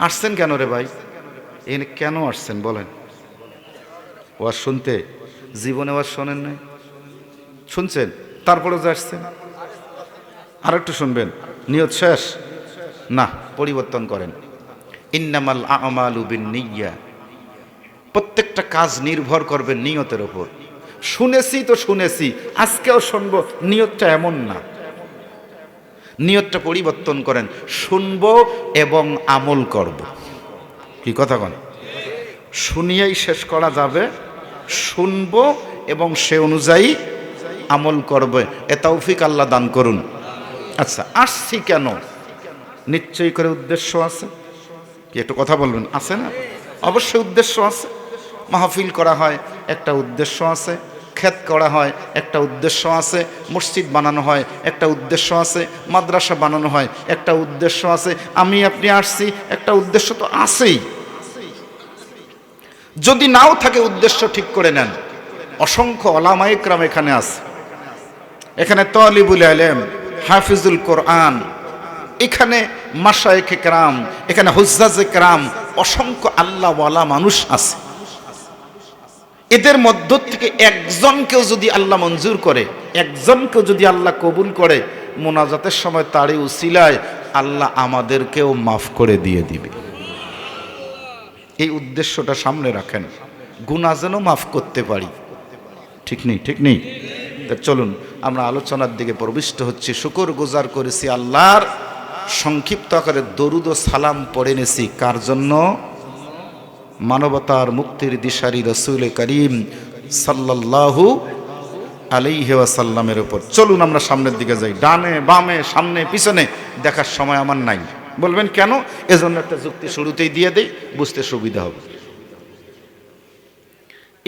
আসছেন কেন রে ভাই? এখানে কেন আসছেন বলেন? ওয়াজ শুনতে? জীবনে ওয়াজ শোনেন নাই? শুনছেন তারপরে যে আসছেন? আর একটু শুনবেন? নিয়ত শেষ? না, পরিবর্তন করেন। ইন্নামাল আমালু বিন্নিয়া, প্রত্যেকটা কাজ নির্ভর করবে নিয়তের ওপর। শুনেছি তো শুনেছি, আজকেও শুনবো, নিয়তটা এমন না। নিয়তটা পরিবর্তন করেন, শুনবো এবং আমল করব। কি কথা কন? শুনিয়েই শেষ করা যাবে, শুনবো এবং সে অনুযায়ী আমল করবে। এ তৌফিক আল্লাহ দান করুন। আচ্ছা, আসছি কেন? নিশ্চয়ই করে উদ্দেশ্য আছে। কি একটু কথা বলবেন? আছে না? অবশ্যই উদ্দেশ্য আছে। মাহফিল করা হয়, একটা উদ্দেশ্য আছে। ক্ষেত করা হয়, একটা উদ্দেশ্য আছে। মসজিদ বানানো হয়, একটা উদ্দেশ্য আছে। মাদ্রাসা বানানো হয়, একটা উদ্দেশ্য আছে। আমি আপনি আসছি, একটা উদ্দেশ্য তো আছেই। যদি নাও থাকে উদ্দেশ্য ঠিক করে নেন। অসংখ্য ওলামা ইকরাম এখানে আছে। এখানে তালিবুল ইলম, হাফিজুল কোরআন, এখানে মাশায়েখে কেরাম, এখানে হুজ্জাজে কেরাম, অসংখ্য আল্লাহওয়ালা মানুষ আছে। এদের মধ্য থেকে একজনকেও যদি আল্লাহ মঞ্জুর করে, একজনকেও যদি আল্লাহ কবুল করে, মোনাজাতের সময় তারই উসিলায় আল্লাহ আমাদেরকেও মাফ করে দিয়ে দিবে। এই উদ্দেশ্যটা সামনে রাখেন, গুনাহ যেন মাফ করতে পারি। ঠিক নেই? ঠিক নেই? তা চলুন আমরা আলোচনার দিকে প্রবিষ্ট হচ্ছি। শুকর গুজার করেছি আল্লাহর, সংক্ষিপ্ত আকারে দরুদ ও সালাম পড়ে নেছি কার জন্য? মানবতার মুক্তির দিশারি রাসূল করিম সাল্লাল্লাহু আলাইহি ওয়াসাল্লামের উপর। চলুন আমরা সামনের দিকে যাই। ডানে বামে সামনে পিছনে দেখার সময় আমার নাই। বলবেন কেন? এজন্য একটা যুক্তি শুরুতেই দিয়ে দেই, বুঝতে সুবিধা হবে।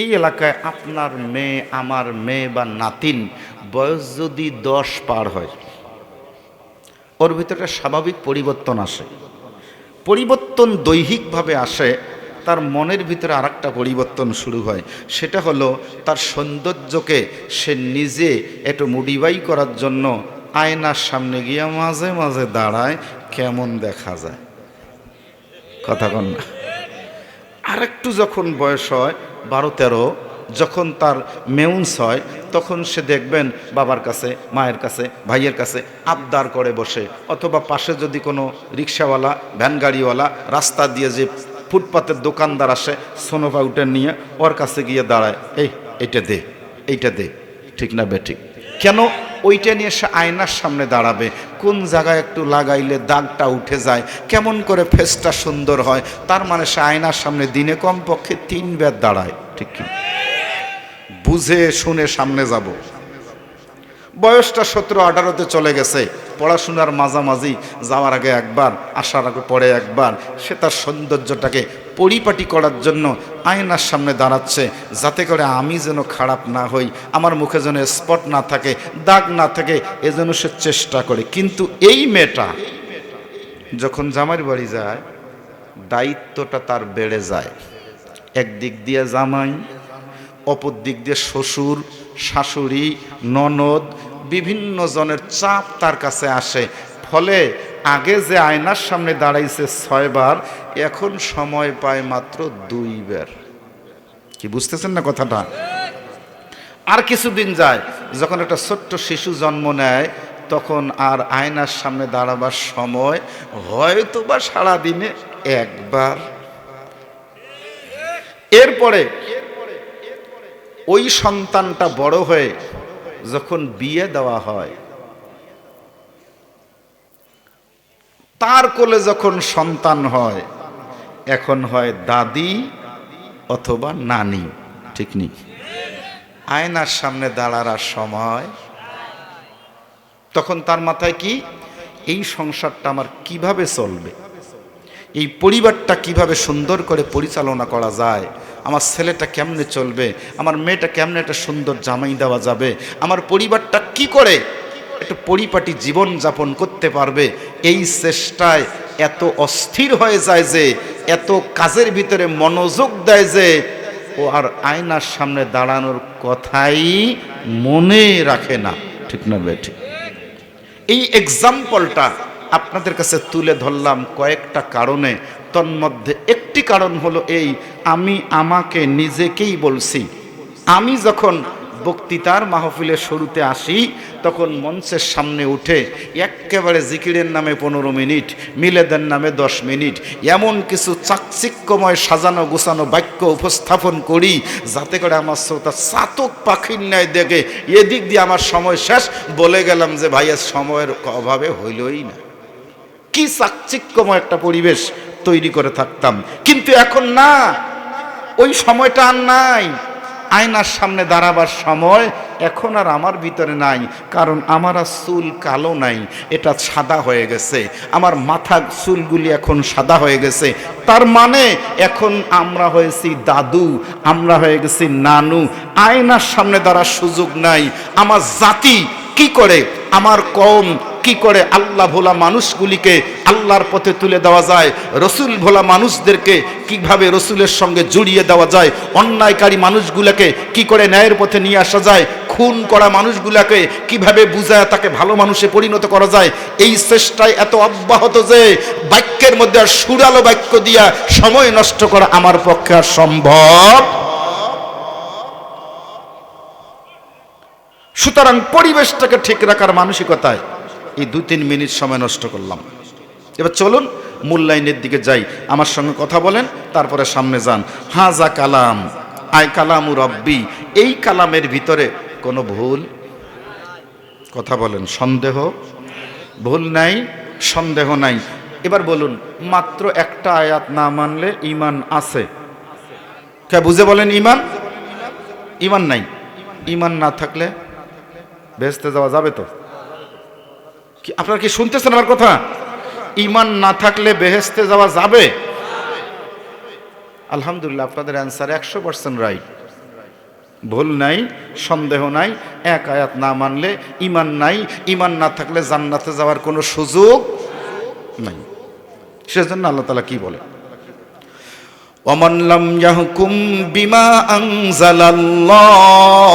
এই এলাকায় আপনার মেয়ে, আমার মেয়ে বা নাতিন বয়স যদি 10 পার হয়, ওর ভিতরে স্বাভাবিক পরিবর্তন আসে। পরিবর্তন দৈহিকভাবে আসে, তার মনের ভিতরে আরেকটা পরিবর্তন শুরু হয়। সেটা হলো তার সৌন্দর্যকে সে নিজে একটু মডিফাই করার জন্য আয়নার সামনে গিয়ে মাঝে মাঝে দাঁড়ায়, কেমন দেখা যায়। কথা কন না? আরেকটু যখন বয়স হয় 12-13, যখন তার মেউন্স হয়, তখন সে দেখবেন বাবার কাছে, মায়ের কাছে, ভাইয়ের কাছে আবদার করে বসে, অথবা পাশে যদি কোনো রিক্সাওয়ালা, ভ্যান গাড়িওয়ালা, রাস্তা দিয়ে যে ফুটপাতের দোকানদার আসে সোনোফা উঠে নিয়ে ওর কাছে গিয়ে দাঁড়ায়, এইটা দে, এইটা দে। ঠিক না বেঠিক? কেন? ওইটা নিয়ে সে আয়নার সামনে দাঁড়াবে, কোন জায়গায় একটু লাগাইলে দাগটা উঠে যায়, কেমন করে ফেসটা সুন্দর হয়। তার মানে সে আয়নার সামনে দিনে কমপক্ষে 3 বার দাঁড়ায়। ঠিক কি? বুঝে শুনে সামনে যাব। বয়সটা 17-18-তে চলে গেছে, পড়াশোনার মাঝামাঝি, যাওয়ার আগে একবার, আসার আগে পরে একবার, সে তার সৌন্দর্যটাকে পরিপাটি করার জন্য আয়নার সামনে দাঁড়াচ্ছে, যাতে করে আমি যেন খারাপ না হই, আমার মুখে যেন স্পট না থাকে, দাগ না থাকে, এজন্য সে চেষ্টা করে। কিন্তু এই মেয়েটা যখন জামাইয়ের বাড়ি যায়, দায়িত্বটা তার বেড়ে যায়। একদিক দিয়ে জামাই, অপর দিক দিয়ে শ্বশুর, শাশুড়ি, ননদ, বিভিন্ন জনের চাপ তার কাছে আসে। ফলে আগে যে আয়নার সামনে দাঁড়াইছে 6 বার, এখন সময় পায় মাত্র 2 বার। কি বুঝতেছেন না কথাটা? আর কিছুদিন যায়, যখন একটা ছোট্ট শিশু জন্ম নেয়, তখন আর আয়নার সামনে দাঁড়াবার সময় হয়তো বা সারাদিনে একবার। এরপরে ওই সন্তানটা বড় হয়ে যখন বিয়ে দেওয়া হয়, তার কোলে যখন সন্তান হয়, এখন হয় দাদি অথবা নানি। ঠিক নেই? আয়নার সামনে দাঁড়ার সময় তখন তার মাথায় কি? এই সংসারটা আমার কিভাবে চলবে, এই পরিবারটা কিভাবে সুন্দর করে পরিচালনা করা যায়, আমার ছেলেটা কেমনে চলবে, আমার মেয়েটা কেমনে একটা সুন্দর জামাই দেওয়া যাবে, আমার পরিবারটা কি করে একটা পরিপাটি জীবন যাপন করতে পারবে, এই চেষ্টায় এত অস্থির হয়ে যায় যে, এত কাজের ভিতরে মনোযোগ দেয় যে, ও আর আয়নার সামনে দাঁড়ানোর কথাই মনে রাখে না। ঠিক না বেঠিক? এই এক্সাম্পলটা আপনাদের কাছে তুলে ধরলাম কয়েকটা কারণে। তন্মধ্যে একটি কারণ হলো এই, আমি আমাকে নিজেকেই বলছি, আমি যখন বক্তৃতার মাহফিলের শুরুতে আসি তখন মঞ্চের সামনে উঠে একেবারে জিকিরের নামে 15 মিনিট, মিলাদের নামে 10 মিনিট, এমন কিছু চাকচিক্যময় সাজানো গোছানো বাক্য উপস্থাপন করি যাতে করে আমার শ্রোতা চাতক পাখির ন্যায় দেখে এদিক দিয়ে আমার সময় শেষ, বলে গেলাম যে ভাইয়া সময়ের অভাবে হইলই না। কি চাকচিক্যময় একটা পরিবেশ তৈরি করে থাকতাম, কিন্তু এখন না, ওই সময়টা আর নাই। আয়নার সামনে দাঁড়াবার সময় এখন আর আমার ভিতরে নাই, কারণ আমার আর চুল কালো নাই, এটা সাদা হয়ে গেছে। আমার মাথা চুলগুলি এখন সাদা হয়ে গেছে, তার মানে এখন আমরা হয়েছি দাদু, আমরা হয়ে গেছি নানু। আয়নার সামনে দাঁড়ার সুযোগ নাই। আমার জাতি কি করে, আমার কওম কি করে আল্লাহ ভোলা মানুষগুলিকে আল্লাহর পথে তুলে দেওয়া যায়, রসুল ভোলা মানুষদেরকে কিভাবে রসুলের সঙ্গে জড়িয়ে দেওয়া যায়, অন্যায়কারী মানুষগুলোকে কি করে ন্যায়ের পথে নিয়ে আসা যায়, খুন করা মানুষগুলোকে কিভাবে বুঝায় তাকে ভালো মানুষে পরিণত করা যায়, এই চেষ্টায় এত অব্যাহত যে বাক্যের মধ্যে আর সুরালো বাক্য দিয়া সময় নষ্ট করা আমার পক্ষে আর সম্ভব। সুতরাং পরিবেশটাকে ঠিক রাখার মানসিকতায় এই 2-3 মিনিট সময় নষ্ট করলাম। এবার চলুন মূল লাইনের দিকে যাই, আমার সঙ্গে কথা বলেন, তারপরে সামনে যান। হাজা কালাম আই কালামু রব্বি, এই কালামের ভিতরে কোনো ভুল, কথা বলেন, সন্দেহ, ভুল নাই, সন্দেহ নাই। এবার বলুন, মাত্র একটা আয়াত না মানলে ঈমান আছে? কে বুঝে বলেন? ঈমান, ঈমান নাই। ঈমান না থাকলে বেহেশতে যাওয়া যাবে তো? কি আপনারা কি শুনতেছেন আমার কথা? ঈমান না থাকলে বেহেশতে যাওয়া যাবে? আলহামদুলিল্লাহ, আপনাদের অ্যান্সার 100% রাইট। ভুল নাই, সন্দেহ নাই। এক আয়াত না মানলে ঈমান নাই, ঈমান না থাকলে জান্নাতে যাওয়ার কোনো সুযোগ নাই। সেজন্য আল্লাহ তাআলা কি বলে? ওয়ামান লাম ইয়াহকুম বিমা আনজালাল্লাহ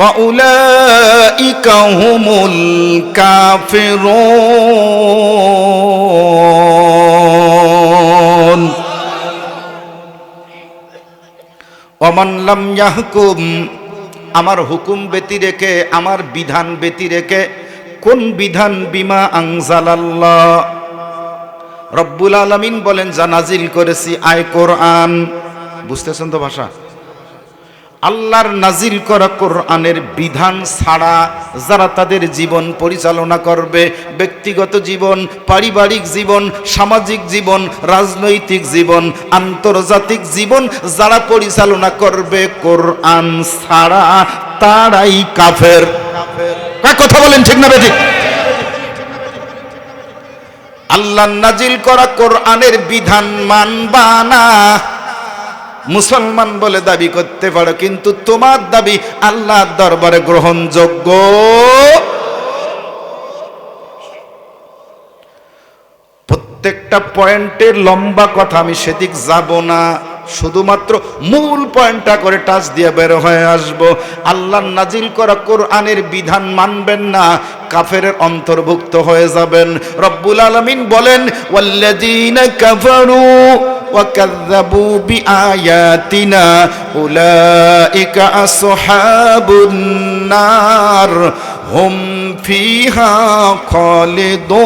ফাউলাইকা হুমুল কাফিরুন। ওয়ামান লাম ইয়াহকুম, আমার হুকুম ব্যতি রেখে, আমার বিধান ব্যতি রেখে। কোন বিধান? বিমা আনজালাল্লাহ, রব্বুল আলামিন বলেন যা নাজিল করেছি, আয় কোরআন। বুঝতেছেন তো ভাষা? আল্লাহর নাজিল করা কোরআনের বিধান ছাড়া যারা তাদের জীবন পরিচালনা করবে, ব্যক্তিগত জীবন, পারিবারিক জীবন, সামাজিক জীবন, রাজনৈতিক জীবন, আন্তর্জাতিক জীবন যারা পরিচালনা করবে কোরআন ছাড়া, তারাই কাফের। কথা বলেন ঠিক না বেঠিক? আল্লাহর নাজিল করা কোরআনের বিধান মানবা না, মুসলমান বলে দাবি করতে পারো, কিন্তু তোমার দাবি আল্লাহর দরবারে গ্রহণযোগ্য। প্রত্যেকটা পয়েন্টের লম্বা কথা আমি সেদিক যাব না, শুধুমাত্র মূল পয়েন্টটা করে টাচ দিয়ে বের হয়ে আসব। আল্লাহর নাজিল করা কোরআনের বিধান মানবেন না, কাফেরের অন্তর্ভুক্ত হয়ে যাবেন। রব্বুল আলামিন বলেন, ওয়াল্লাযীনা কাফারু ওয়া কাযযাবু বিআয়াতিনা উলাইকা আসহাবুন নার হুম ফিহা খালিদুন।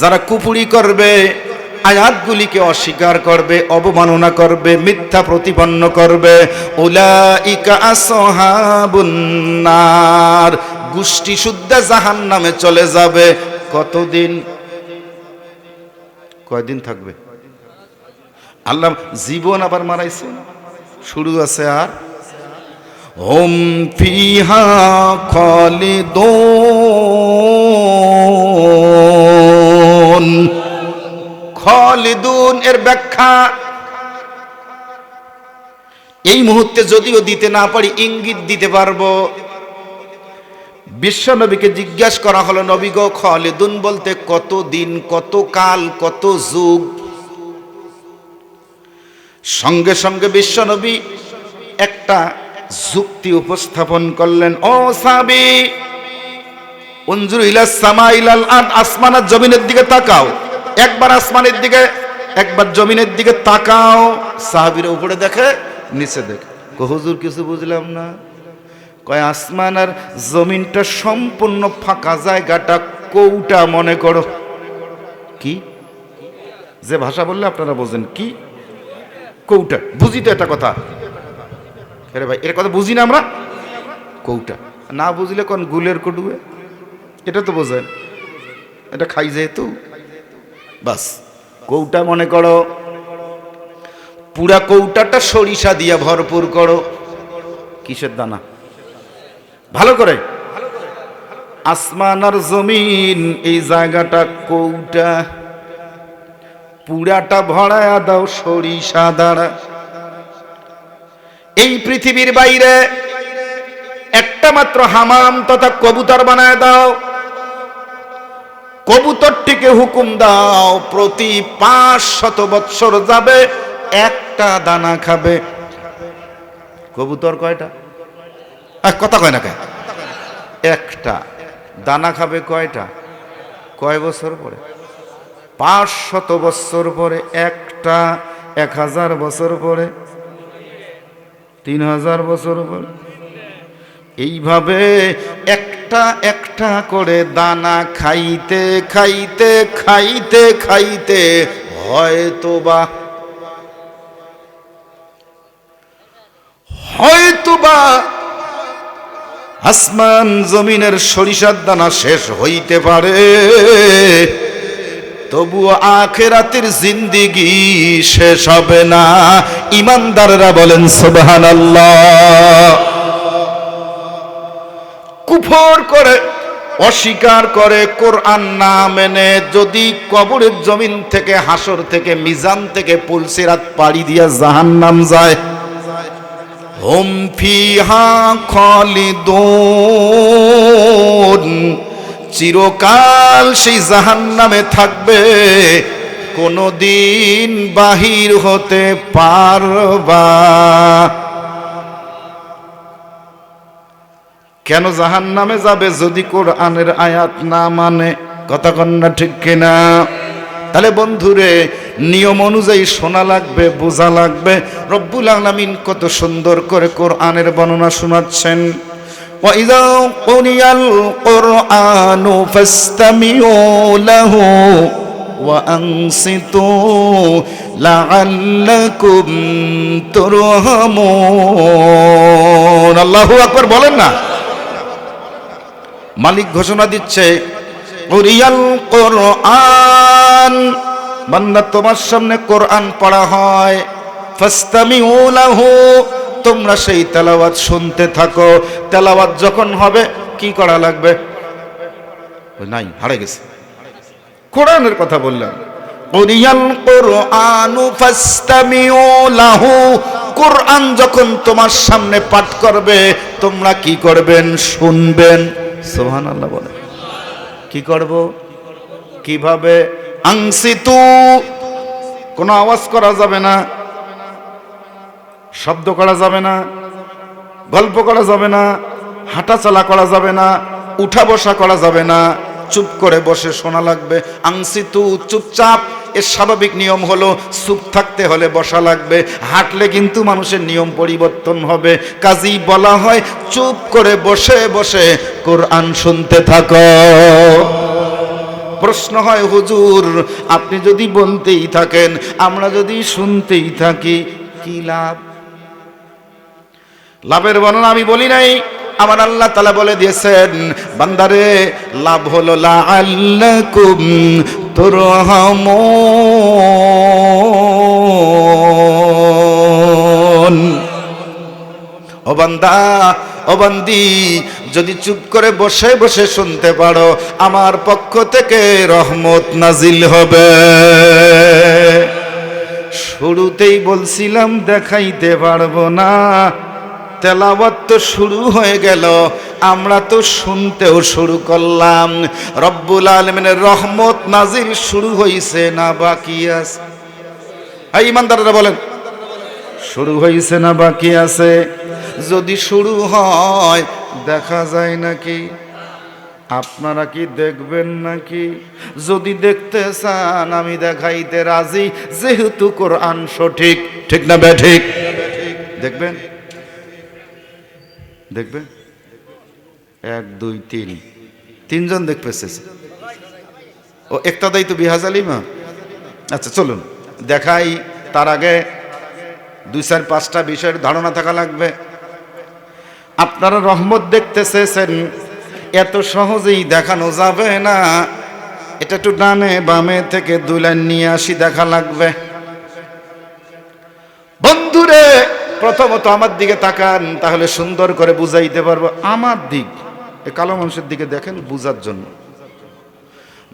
যারা কুফরি করবে, আয়াতগুলিকে অস্বীকার করবে, অবমাননা করবে, মিথ্যা প্রতিপন্ন করবে, উলাইকা আসহাবুন নার, গোষ্ঠী শুদ্ধ জাহান্নামে চলে যাবে। কতদিন? কয়দিন থাকবে? আল্লাহ জীবন আবার মারাইছে, শুরু আছে আর। হুম ফিহা খালিদুন। খালিদুন এর ব্যাখ্যা এই মুহূর্তে যদিও দিতে না পারি, ইঙ্গিত দিতে পারবো। বিশ্বনবীকে জিজ্ঞাসা করা হলো, নবী গো, খালিদুন বলতে কত দিন, কত কাল, কত যুগ? সঙ্গে সঙ্গে বিশ্বনবী একটা যুক্তি উপস্থাপন করলেন। ও সাহাবী, উনজুর ইলাস সামা ইলাল আরদ, আসমান আর জমিনের দিকে তাকাও। একবার আসমানের দিকে, একবার জমিনের দিকে তাকাও। সাহাবীরা উপরে দেখে, নিচে দেখে। হুজুর কিছু বুঝলাম না। কয় আসমান আর জমিনটা সম্পূর্ণ ফাঁকা, জায়গাটা কৌটা মনে করো। কি যে ভাষা বললে আপনারা বোঝেন? কি কৌটা? বুঝি তো এটা কথা। আরে ভাই, এর কথা বুঝি না আমরা। কৌটা না বুঝলে কোন গুলের কটুয়ে, এটা তো বোঝেন। এটা খাই যেহেতু বাস, কৌটা মনে করো। পুরা কৌটাটা সরিষা দিয়ে ভরপুর করো। কিসের দানা? ভালো করে। আসমান আর জমিন এই জায়গাটা কৌটা, পুরাটা ভরায়া দাও সরিষা দ্বারা। এই পৃথিবীর বাইরে একটা মাত্র হামাম তথা কবুতর বানায় দাও। কবুতরটিকে হুকুম দাও প্রতি 500 বৎসর যাবে একটা দানা খাবে। কবুতর কয়টা? কথা কয় না কেন? একটা দানা খাবে। কয়টা? কয় বছর পরে? 500 বছর পরে একটা, 1000 বছর পরে, 3000 বছর পরে। এইভাবে একটা একটা করে দানা খাইতে খাইতে খাইতে খাইতে হয়তোবা আসমান জমিনের সরিষার দানা শেষ হইতে পারে, তবুও আখিরাতের জিন্দেগি শেষ হবে না। ঈমানদাররা বলেন সুবহানাল্লাহ। কুফর করে, অস্বীকার করে, কোরআন না মেনে যদি কবরের জমিন থেকে, হাসর থেকে, মিজান থেকে পুলসিরাত পাড়ি দিয়া জাহান্নাম যায়, হুম ফিহা খালিদুন, চিরকাল সেই জাহান্নামে থাকবে, কোনদিন বাহির হতে পারবা। কেন জাহান্নামে যাবে? যদি কোরআনের আয়াত না মানে। কথা কন্যা ঠিক কিনা? তাহলে বন্ধুরে, নিয়ম অনুযায়ী শোনা লাগবে, বোঝা লাগবে। রব্বুল আলামিন কত সুন্দর করে কোরআনের বর্ণনা শোনাচ্ছেন। وَإِذَا قُرِئَ الْقُرْآنُ فَاسْتَمِعُوا لَهُ وَأَنصِتُوا لَعَلَّكُمْ تُرْحَمُونَ। আল্লাহু আকবার বলেন না। মালিক ঘোষণা দিচ্ছে, কুরিয়াল কোরআন, বান্দা তোমার সামনে কোরআন পড়া হয়, ফাস্তামিউ লাহু, তোমরা সেই তেলাওয়াত শুনতে থাকো। তেলাওয়াত যখন হবে কি করা লাগবে? নাই, হারিয়ে গেছে। কোরআনের কথা বললাম। কুরিয়াল কোরআনু ফাস্তামিউ লাহু, কোরআন যখন তোমার সামনে পাঠ করবে তোমরা কি করবেন? শুনবেন। সুবহানাল্লাহ বলে। কি করব? কিভাবে? আনসিতু, কোনো আওয়াজ করা যাবে না, শব্দ করা যাবে না, গল্প করা যাবে না, হাঁটাচলা করা যাবে না, উঠা বসা করা যাবে না, চুপ করে বসে শোনা লাগবে। আনসিতু, চুপচাপ। এর স্বাভাবিক নিয়ম হলো চুপ থাকতে হলে বসা লাগবে, হাঁটলে কিন্তু মানুষের নিয়ম পরিবর্তন হবে। কাজেই বলা হয় চুপ করে বসে বসে কোরআন শুনতে থাকো। প্রশ্ন হয়, হুজুর আপনি যদি বলতেই থাকেন, আমরা যদি শুনতেই থাকি, কি লাভ? লাভের বর্ণনা আমি বলি নাই, আমার আল্লাহ তাআলা বলে দিয়েছেন, বান্দারে লাভ হলো লাআল্লাকুম তুরহামুন। ও বান্দা, ও বান্দি, যদি চুপ করে বসে বসে শুনতে পারো, আমার পক্ষ থেকে রহমত নাজিল হবে। শুরুতেই বলছিলাম দেখাইতে পারবো না, তেলাওয়াত তো শুরু হয়ে গেল, আমরা তো শুনতেও শুরু করলাম। রব্বুল আলামিনের রহমত নাজিল শুরু হইছে না বাকি আছে? এই ইমানদাররা বলেন, শুরু হইছে না বাকি আছে? যদি শুরু হয় দেখা যায় নাকি? আপনারা কি দেখবেন নাকি? যদি দেখতে চান আমি দেখাইতে রাজি, যেহেতু কোরআন সঠিক। ঠিক না ব্যাঠিক? দেখবেন দেখবেন 1 2 3 তিনজন দেখতেছে। ও একটাদাই তো বিহাজ আলিমা। আচ্ছা চলুন দেখাই। তার আগে 2 4 5টা বিষয়ের ধারণা থাকা লাগবে। আপনারা রহমত দেখতে চেয়েছেন, এত সহজেই দেখানো যাবে না। এটা একটু ডানে বামে থেকে 2 লাইন নিয়ে আসি, দেখা লাগবে। বন্ধুরে প্রথমত আমার দিকে তাকান, তাহলে সুন্দর করে বুঝাইতে পারবো। আমার দিক, এ কালো মানুষের দিকে দেখেন বুঝার জন্য।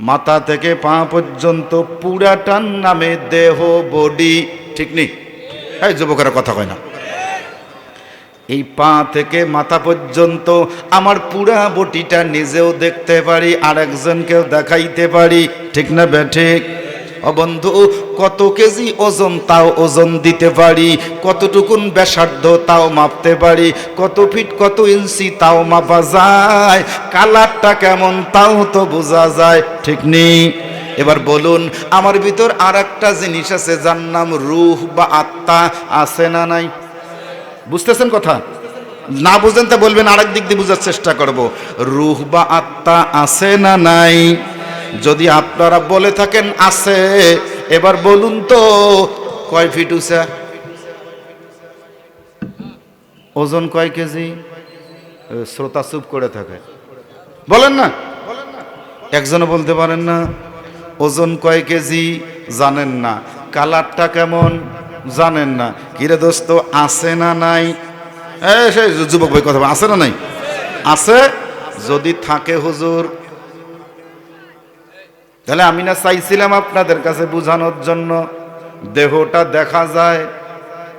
মাথা থেকে পা পর্যন্ত পুরাটার নামে দেহ, বডি। ঠিক নেই? এই যুবকেরা কথা কয় না। এই পা থেকে মাথা পর্যন্ত আমার পুরা বডিটা নিজেও দেখতে পারি, আরেকজনকেও দেখাইতে পারি। ঠিক না বেঠিক? ও বন্ধু, কত কেজি ওজন তাও ওজন দিতে পারি, কতটুকুন ব্যাসার্ধ তাও মাপতে পারি, কত ফিট কত ইঞ্চি তাও মাপা যায়, কালারটা কেমন তাও তো বোঝা যায়। ঠিক নেই? এবার বলুন, আমার ভিতর আর একটা জিনিস আছে যার নাম রূহ বা আত্মা। আছে না নাই? বুঝতেছেন কথা? না বুঝেন তা বলবেন, আরেক দিক দিয়ে বোঝার চেষ্টা করব। রূহ বা আত্মা আছে না নাই? যদি আপনারা বলে থাকেন আছে, এবার বলুন তো কয় ফিট উঁচা, ওজন কয় কেজি? শ্রোতা চুপ করে থাকে, বলেন না। একজনও বলতে পারেন না। ওজন কয় কেজি জানেন না, কালারটা কেমন জানেন না। কিরে দোস্ত, আছে না নাই? সেই যুবক ভাই কথা, আছে না নাই? আছে। যদি থাকে হুজুর, তাহলে আমি না চাইছিলাম আপনাদের কাছে বুঝানোর জন্য, দেহটা দেখা যায়,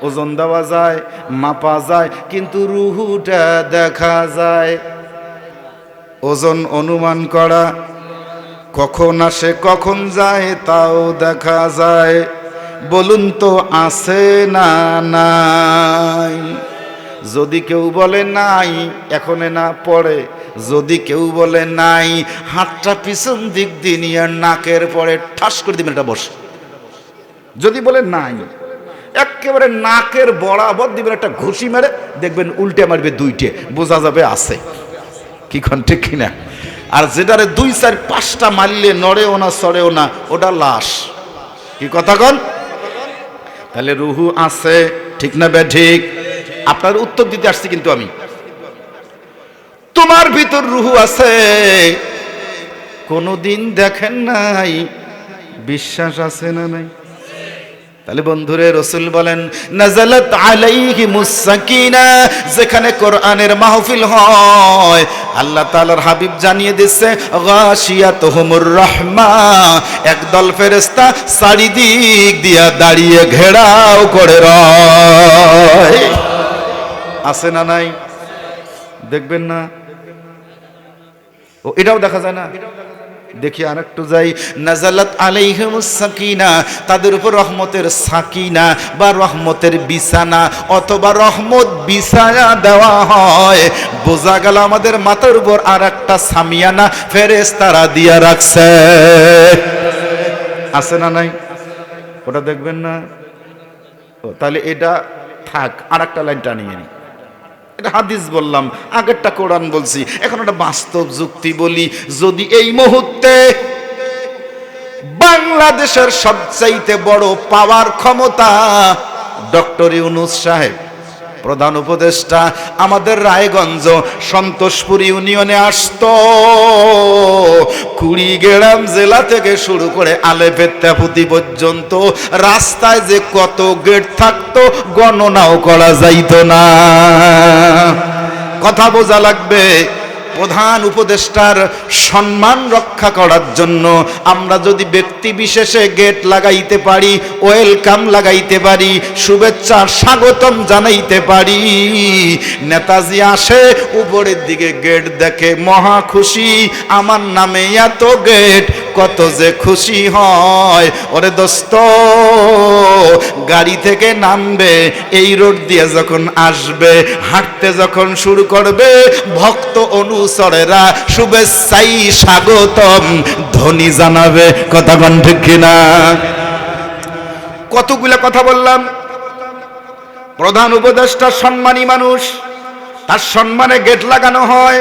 ওজন দেওয়া যায়, মাপা যায়, কিন্তু রুহুটা দেখা যায়। ওজন অনুমান করা, কখন আসে কখন যায় তাও দেখা যায়। বলুন তো আছে না নাই? যদি কেউ বলে নাই, এখনে না পড়ে। যদি কেউ বলে নাই, হাতটা পিছন দিক দিয়ে নিয়ে নাকের পরে ঠাস করে দিবেন, এটা বসে। যদি বলে নাই, একেবারে নাকের বরাবর দিবেন একটা ঘুষি মেরে, দেখবেন উল্টে মারবে 2টে, বোঝা যাবে আছে। কি কোন ঠিক কিনা? আর যেটারে 2 4 5টা মারলে নড়েও না সরেও না, ওটা লাশ। কি কথা কন? তাহলে রুহু আছে। ঠিক না বেঠিক? আপনার উত্তর দিতে আসছি কিন্তু আমি। তোমার ভিতর রুহু আছে, কোনদিন দেখেন নাই, বিশ্বাস আছে না নাই? তাহলে বন্ধুরে, রাসূল বলেন নাযালাত আলাইহিমুস সাকিনা, যেখানে কোরআনের মাহফিল হয়, আল্লাহ তাআলার হাবিব জানিয়ে দিচ্ছে গাশিয়াতুহুমুর রাহমা, একদল ফেরেশতা চারিদিক দিয়া দাঁড়িয়ে ঘেরাও করে রয়। আছে না নাই? দেখবেন না? ও এটাও দেখা যায় না? দেখি আর একটু যাই। নাযালাত আলাইহিমুস সাকিনা, তাদের উপর রহমতের সাকিনা বা রহমতের বিছানা অথবা রহমত বিছায়া দেওয়া হয়। বোঝা গেল আমাদের মাথার উপর আর একটা সামিয়ানা ফেরেশতারা দিয়া রাখছে। আছে না নাই? ওটা দেখবেন না? তাহলে এটা থাক, আর একটা লাইন টানিয়ে নি। এটা হাদিস বললাম, আগেরটা কোরআন বলছি, এখন একটা বাস্তব যুক্তি বলি। যদি এই মুহূর্তে বাংলাদেশের সবচাইতে বড় পাওয়ার ক্ষমতা ডক্টর ইউনূস সাহেব, প্রধান উপদেষ্টা, আমাদের রায়গঞ্জ সন্তোষপুর ইউনিয়নে আসতো, কুড়িগ্রাম জেলা থেকে শুরু করে আলেপেত্তাপুতি পর্যন্ত রাস্তায় যে কত গেট থাকতো গণনাও করা যাইত না। কথা বোঝা লাগবে। প্রধান উপদেষ্টার সম্মান রক্ষা করার জন্য আমরা যদি ব্যক্তি বিশেষে গেট লাগাইতে পারি, ওয়েলকাম লাগাইতে পারি, শুভেচ্ছা স্বাগতম জানাইতে পারি, নেতাজি আসে উপরের দিকে গেট দেখে মহা খুশি, আমার নামে এত গেট, কত যে খুশি হয়। ওরে দোস্ত, গাড়ি থেকে নামবে, এই রোড দিয়ে যখন আসবে, হাঁটতে যখন শুরু করবে, ভক্ত অনুচরেরা শুভেচ্ছাই স্বাগতম ধ্বনি জানাবে। কথা কোন ঠিক কিনা? কতগুলা কথা বললাম। প্রধান উপদেষ্টা সম্মানী মানুষ, তার সম্মানে গেট লাগানো হয়,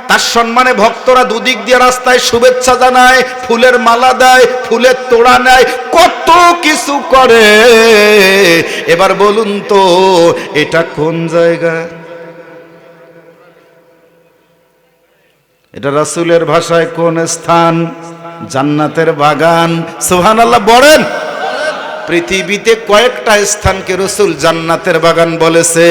তার সম্মানে ভক্তরা দুদিক দিয়ে রাস্তায় শুভেচ্ছা জানায়, ফুলের মালা দেয়, ফুলের তোড়া নেয়, কত কিছু করে। এবার বলুন তো এটা কোন জায়গা? এটা রাসূলের ভাষায় কোন স্থান? জান্নাতের বাগান। সুবহানাল্লাহ বলেন। পৃথিবীতে কয়েকটা স্থানকে রাসূল জান্নাতের বাগান বলেছে।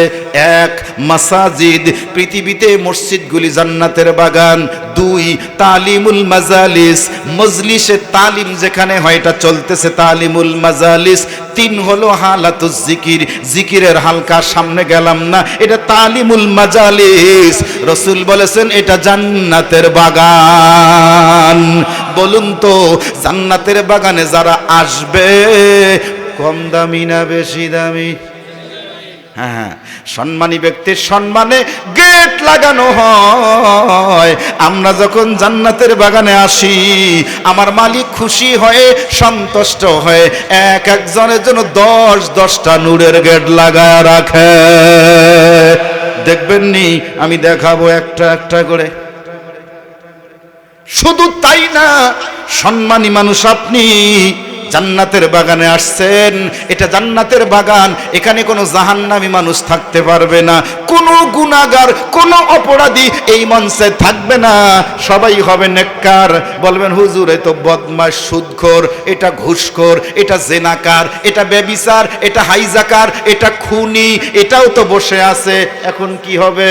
এক, মাসাজিদ, পৃথিবীতে মসজিদগুলি জান্নাতের বাগান। দুই, তালিমুল মাজালিস, মজলিসে তালিম যেখানে হয় এটা চলতেছে তালিমুল মাজালিস। তিন হলো হালাতুজ জিকির, জিকিরের হালকা, সামনে গেলাম না, এটা তালিমুল মাজালিস। রাসূল বলেছেন এটা জান্নাতের বাগান। বলুন তো জান্নাতের বাগানে যারা আসবে কম দামি না বেশি দামি? হ্যাঁ, সম্মানী ব্যক্তির সম্মানে গেট লাগানো হয়। আমরা যখন জান্নাতের বাগানে আসি, আমার মালিক খুশি হয়ে সন্তুষ্ট হয়ে এক একজনের জন্য 10-10টা নূরের গেট লাগায় রাখে। দেখবেন নি, আমি দেখাবো একটা একটা করে। শুধু তাই না, সম্মানী মানুষ আপনি জান্নাতের বাগানে আসছেন, এটা জান্নাতের বাগান, এখানে কোনো জাহান্নামী মানুষ থাকতে পারবে না, কোনো গুনাহগার, কোনো অপরাধী এই মঞ্চে থাকবে না, সবাই হবে নেককার। বলবেন হুজুর এই তো বদমাশ, সুদখোর, এটা ঘুষখোর, এটা জেনাকার, এটা ব্যভিচার, এটা হাইজাকার, এটা খুনি, এটাও তো বসে আছে, এখন কি হবে?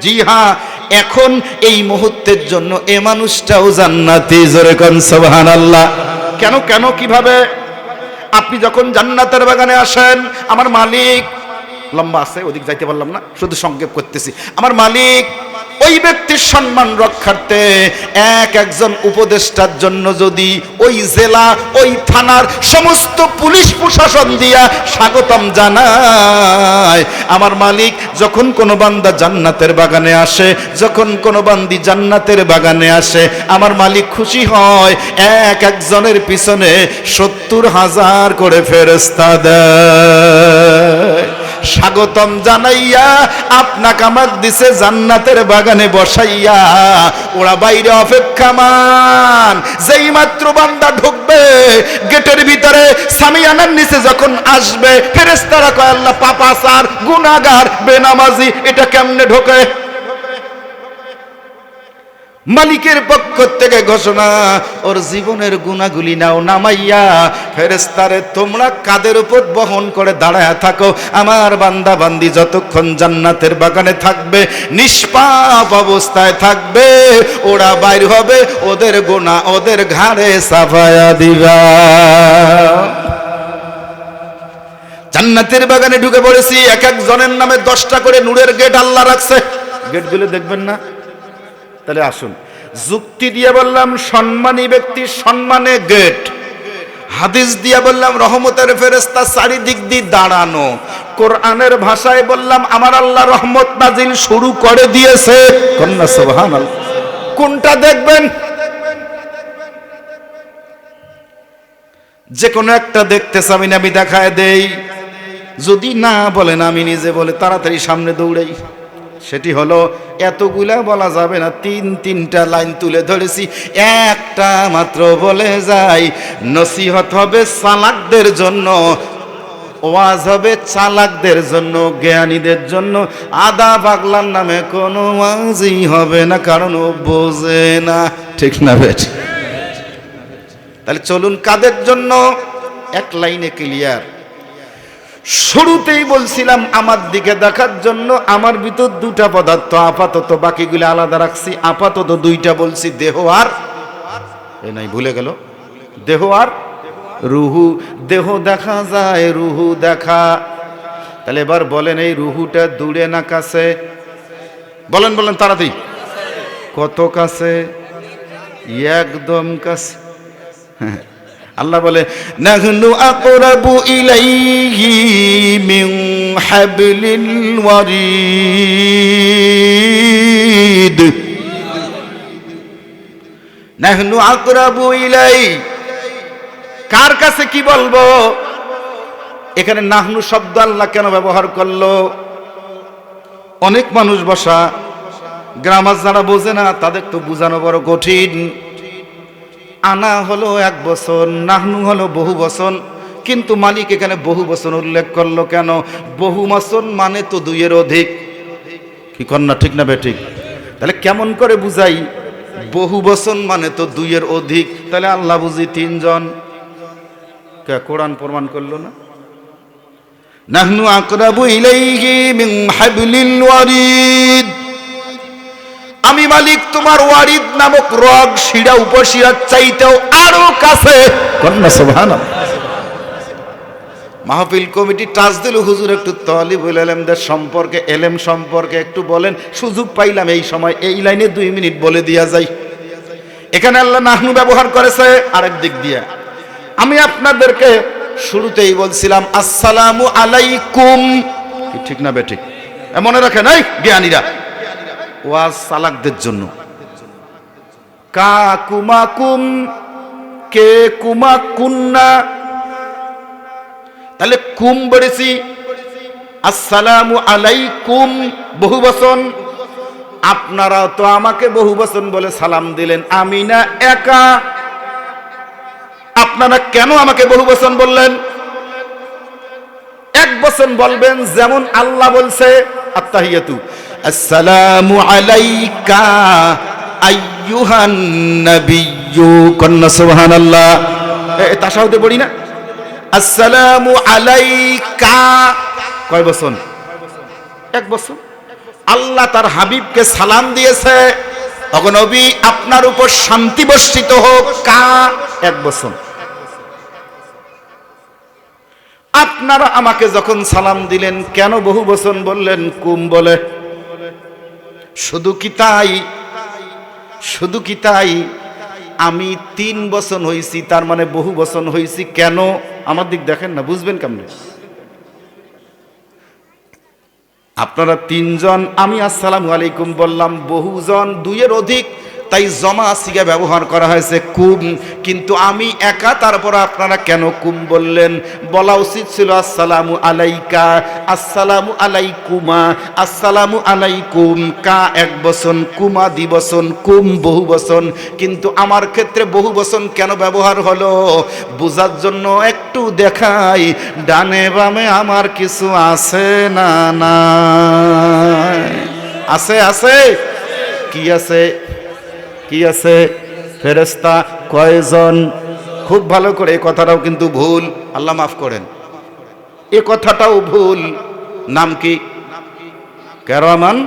জি হ্যাঁ, এখন এই মুহূর্তের জন্য এ মানুষটাও জান্নাতি। জোরে কোন সুবহানাল্লাহ। কেন কেন কিভাবে? আপনি যখন জান্নাতের বাগানে আসেন, আমার মালিক, লম্বা আছে ওদিক যাইতে পারলাম না, শুধু সংক্ষেপ করতেছি, আমার মালিক ওই ব্যক্তির সম্মান রক্ষার্থে এক একজন উপদেষ্টার জন্য যদি ওই জেলা, ওই থানার সমস্ত পুলিশ প্রশাসন দিয়া স্বাগতম জানায়, আমার মালিক যখন কোনো বান্দা জান্নাতের বাগানে আসে, যখন কোনো বান্দি জান্নাতের বাগানে আসে, আমার মালিক খুশি হয়, এক একজনের পিছনে 70,000 করে ফেরেশতা দেয়। স্বাগতম জানাইয়া আপনাকে আমাকে দিছে জান্নাতের বাগানে বসাইয়া, ওরা বাইরে অপেক্ষামান। যেই মাত্র বান্দা ঢুকবে গেটের ভিতরে, সামিয়ানার নিচে যখন আসবে, ফেরেশতারা কয় আল্লাহ পাপাচার, গুনাহগার, বেনামাজি, এটা কেমনে ঢোকে? মালিকের পক্ষ থেকে ঘোষণা, ওর জীবনের গুনাহগুলি নাও নামাইয়া, ফেরেশতারে তোমরা কাদের উপর বহন করে দাঁড়ায় থাকো, আমার বান্দা বান্দি যতক্ষণ জান্নাতের বাগানে থাকবে, নিষ্পাপ অবস্থায় থাকবে, ওরা বাইর হবে, ওদের গুনাহ ওদের ঘাড়ে চাপায়া দিবা। জান্নাতের বাগানে ঢুকে পড়েছি, এক একজনের নামে 10টা করে নূরের গেট আল্লাহ রাখছে। গেটগুলো দেখবেন না? তাহলে আসুন, যুক্তি দিয়ে বললাম সম্মানী ব্যক্তির সম্মানে গেট, হাদিস দিয়ে বললাম রহমতের ফেরেশতা চারিদিক দিয়ে দাঁড়ানো, কোরআনের ভাষায় বললাম আমার আল্লাহ রহমত নাজিল শুরু করে দিয়েছে। কন্যা সুবহানাল্লাহ। কোনটা দেখবেন? যে কোনো একটা দেখতে চাবেন, আমি দেখায় দেই, যদি না বলেন আমি নিজে বলে তাড়াতাড়ি সামনে দৌড়াই। সেটি হলো, এতগুলা বলা যাবে না, 3-3টা লাইন তুলে ধরেছি, একটা মাত্র বলে যাই। নসিহত হবে চালাকদের জন্য, ওয়াজ হবে চালাকদের জন্য, জ্ঞানীদের জন্য। আদা পাগলার নামে কোনো ওয়াজই হবে না, কারণ ও বোঝে না। ঠিক না বেশ? তাহলে চলুন কাদের জন্য, এক লাইনে ক্লিয়ার। শুরুতেই বলছিলাম আমার দিকে দেখার জন্য, আমার ভিতর 2টা পদার্থ আপাতত, বাকিগুলো আলাদা রাখছি, আপাতত 2টা বলছি, দেহ আর এই নাই, ভুলে গেল, দেহ আর রুহু। দেহ দেখা যায়, রুহু দেখা। তাহলে এবার বলেন, এই রুহুটা দূরে না কাছে? বলেন বলেন তাড়াতাড়ি। কত কাছে? একদম কাছে। আল্লাহ বলে নাহনু আকরাবু ইলাইহি মিন হাবলিল ওয়ারিদ। নাহনু আকরাবু ইলাই, কার কাছে কি বলবো? এখানে নাহনু শব্দ আল্লাহ কেন ব্যবহার করলো? অনেক মানুষ বসা, গ্রামার যারা বোঝে না তাদের তো বোঝানো বড় কঠিন। আনা হলো 1 বছর, নাহনু হলো বহু বছর, কিন্তু মালিক এখানে বহু বছর উল্লেখ করলো কেন? বহু বছর মানে তো 2 এর অধিক। কি কন্যা, ঠিক না বেঠিক? তাহলে কেমন করে বুঝাই? বহু বছর মানে তো 2 এর অধিক, তাহলে আল্লাহ বুঝি 3 জন। কে কোরআন প্রমাণ করলো না? নাহনু আকরাবু ইলাইহি মিন হাবলিল ওয়ারিদ, আমি মালিক তোমার ওয়ারিদ নামক রগ শিরা উপশিরার চাইতেও আরো কাছে। কন্যা সুবহানাল্লাহ। মাহফিল কমিটি টাচ দিল, হুজুর একটু তালিবুল ইলমদের সম্পর্কে, এলেম সম্পর্কে একটু বলেন। সুযোগ পাইলাম এই সময় এই লাইনে 2 মিনিট বলে দিয়া যাই। এখানে আল্লাহ নাহনু ব্যবহার করেছে আরেক দিক দিয়ে। আমি আপনাদেরকে শুরুতেই বলছিলাম আসসালামু আলাইকুম, ঠিক না বেঠিক? মনে রাখেন এই জ্ঞানীরা, ওয়াজ সালাকদের জন্য। কা কুমা কুম, কে কুমা কুন্না, তাহলে কুম বলেছি, আসসালামু আলাইকুম বহু বচন। আপনারা তো আমাকে বহু বচন বলে সালাম দিলেন, আমি না একা। আপনারা কেন আমাকে বহু বচন বললেন? 1 বচন বলবেন, যেমন আল্লাহ বলছে আত্তাহিয়াতু আসসালামু আলাইকা আইয়ুহান নাবিয়্যু। কন্না সুবহানাল্লাহ। তাশাহুদে পড়ি না আসসালামু আলাইকা, কয় বচন? 1 বচন। আল্লাহ তার হাবিবকে সালাম দিয়েছে, ওগো নবী আপনার উপর শান্তি বর্ষিত হোক, কা 1 বচন। আপনারা আমাকে যখন সালাম দিলেন কেন বহু বচন বললেন? কুম বলে। শুধু কি তাই? শুধু কি তাই? আমি 3 বচন হইছি, তার মানে বহু বচন হইছি কেন? আমার দিক দেখেন না, বুঝবেন কেমনে? আপনারা 3 জন, আমি আসসালামু আলাইকুম বললাম, বহুজন 2 এর অধিক, তাই জমা সিগা ব্যবহার করা হয়েছে কুম। কিন্তু আমি একা, তারপর আপনারা কেন কুম বললেন? বলা উচিত ছিল আসসালামু আলাইকা, আসসালামু আলাইকুমা, আসসালামু আলাইকুম। কা 1 বচন, কুমা 2 বচন, কুম বহু বচন। কিন্তু আমার ক্ষেত্রে বহু বচন কেন ব্যবহার হলো? বোঝার জন্য একটু দেখাই, ডানে বামে আমার কিছু আছে না? না আছে, আছে। কি আছে? কি আছে? ফেরেশতা কয়জন? খুব ভালো করে, এই কথাটাও কিন্তু ভুল, আল্লাহ মাফ করেন, এ কথাটাও ভুল। নাম কি? কেরামান।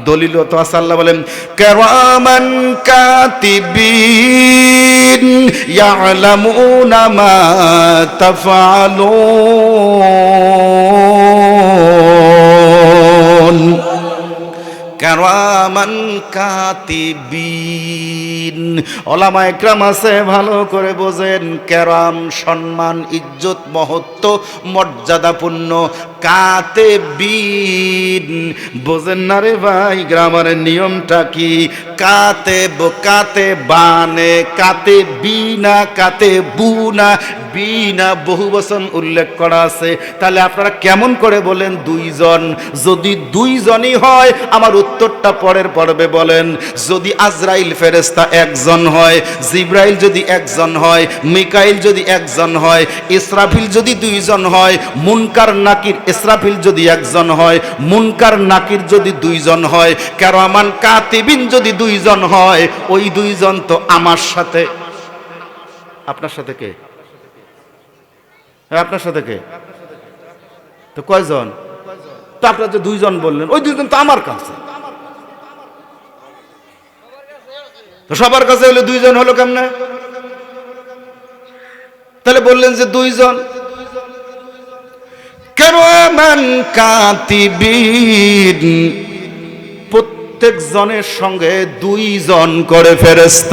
দলিল তো আছে, আল্লাহ বলেন কেরামান কাতিবিন ইয়ালামুনা মা তাফআলুন। কেরামান কাতিবিন, ওলামা ইকরাম আছে, ভালো করে বোঝেন। কেরাম সম্মান, ইজ্জত, মহত্ব, মর্যাদাপূর্ণ। কাতিবিন বোঝেন না রে ভাই? গ্রামারের নিয়মটা কি? কাতেব, কাতে বানে, কাতে বিনা, কাতে বুনা, বিনা বহু বচন উল্লেখ করা আছে। তাহলে আপনারা কেমন করে বলেন 2 জন? যদি 2 জনই হয়, আমার উত্তরটা পরের পর্বে বলেন। যদি আজরাইল ফেরেশতা 1 জন হয়, জিব্রাইল যদি 1 জন হয়, মিকাইল যদি 1 জন হয়, ইসরাফিল যদি 2 জন হয়, মুনকার নাকির, ইসরাফিল যদি 1 জন হয়, মুনকার নাকির যদি 2 জন হয়, কেরামান কাতিবিন যদি 2 জন হয়, ওই 2 জন তো আমার সাথে, আপনার সাথে কে? আপনার সাথে কে? তো কয়জন? তো আপনারা যে 2 জন বললেন, ওই 2 জন তো আমার কাছে। তো সবার কাছে হলে 2 জন হলো কেমনে? তাহলে বললেন যে 2 জন। কেরামান কাতিবিন, প্রত্যেক জনের সঙ্গে 2 জন করে ফেরেশতা।